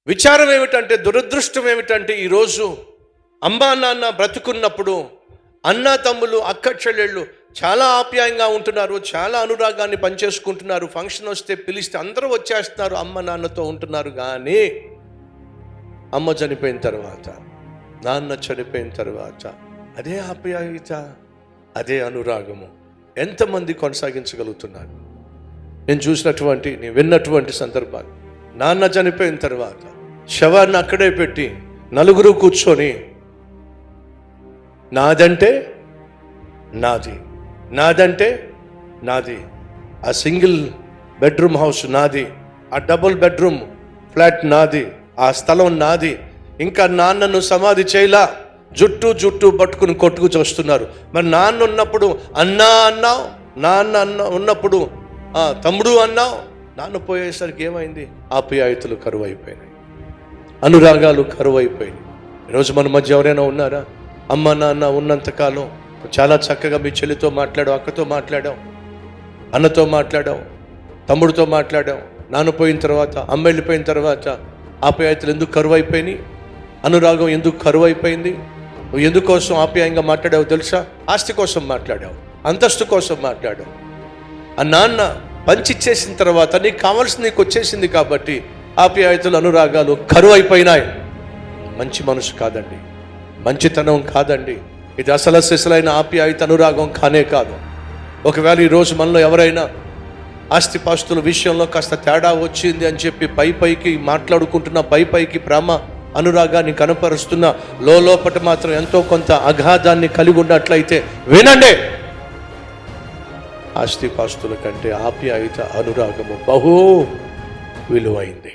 విచారం ఏమిటంటే, దురదృష్టం ఏమిటంటే, ఈరోజు అమ్మా నాన్న బ్రతుకున్నప్పుడు అన్న తమ్ములు అక్క చెల్లెళ్ళు చాలా ఆప్యాయంగా ఉంటున్నారు, చాలా అనురాగాన్ని పనిచేసుకుంటున్నారు. ఫంక్షన్ వస్తే పిలిస్తే అందరూ వచ్చేస్తున్నారు, అమ్మ నాన్నతో ఉంటున్నారు. కానీ అమ్మ చనిపోయిన తర్వాత, నాన్న చనిపోయిన తర్వాత అదే ఆప్యాయత, అదే అనురాగము ఎంతమంది కొనసాగించగలుగుతున్నారు? నేను చూసినటువంటి, నేను విన్నటువంటి సందర్భాలు, నాన్న చనిపోయిన తర్వాత శవాన్ని అక్కడే పెట్టి నలుగురు కూర్చొని నాదంటే నాది, నాదంటే నాది, ఆ సింగిల్ బెడ్రూమ్ హౌస్ నాది, ఆ డబుల్ బెడ్రూమ్ ఫ్లాట్ నాది, ఆ స్థలం నాది, ఇంకా నాన్నను సమాధి చేయలా, జుట్టు పట్టుకుని కొట్టుకు చూస్తున్నారు. మరి నాన్న ఉన్నప్పుడు అన్నా అన్నావు, నాన్న ఉన్నప్పుడు తమ్ముడు అన్నావు, నాన్న పోయేసరికి ఏమైంది? ఆప్యాయతలు కరువు అయిపోయినాయి, అనురాగాలు కరువు అయిపోయినాయి. ఈరోజు మన మధ్య ఎవరైనా ఉన్నారా? అమ్మ నాన్న ఉన్నంతకాలం చాలా చక్కగా మీ చెల్లితో మాట్లాడావు, అక్కతో మాట్లాడావు, అన్నతో మాట్లాడావు, తమ్ముడితో మాట్లాడావు. నాన్న పోయిన తర్వాత, అమ్మ వెళ్ళిపోయిన తర్వాత ఆప్యాయతలు ఎందుకు కరువు అయిపోయినాయి? అనురాగం ఎందుకు కరువు అయిపోయింది? నువ్వు ఎందుకోసం ఆప్యాయంగా మాట్లాడావు తెలుసా? ఆస్తి కోసం మాట్లాడావు, అంతస్తు కోసం మాట్లాడావు. ఆ నాన్న పంచిచ్చేసిన తర్వాత నీకు కావాల్సింది నీకు వచ్చేసింది కాబట్టి ఆప్యాయతలు అనురాగాలు కరువు అయిపోయినాయి. మంచి మనసు కాదండి, మంచితనం కాదండి, ఇది అసలు సిసలైన ఆప్యాయత అనురాగం కానే కాదు. ఒకవేళ ఈరోజు మనలో ఎవరైనా ఆస్తిపాస్తుల విషయంలో కాస్త తేడా వచ్చింది అని చెప్పి పైకి మాట్లాడుకుంటున్న, పైకి ప్రేమ అనురాగాన్ని కనపరుస్తున్న, లోపట మాత్రం ఎంతో కొంత అగాధాన్ని కలిగి ఉన్నట్లయితే వినండి, ఆస్తిపాస్తుల కంటే ఆప్యాయత అనురాగము బహు విలువైంది.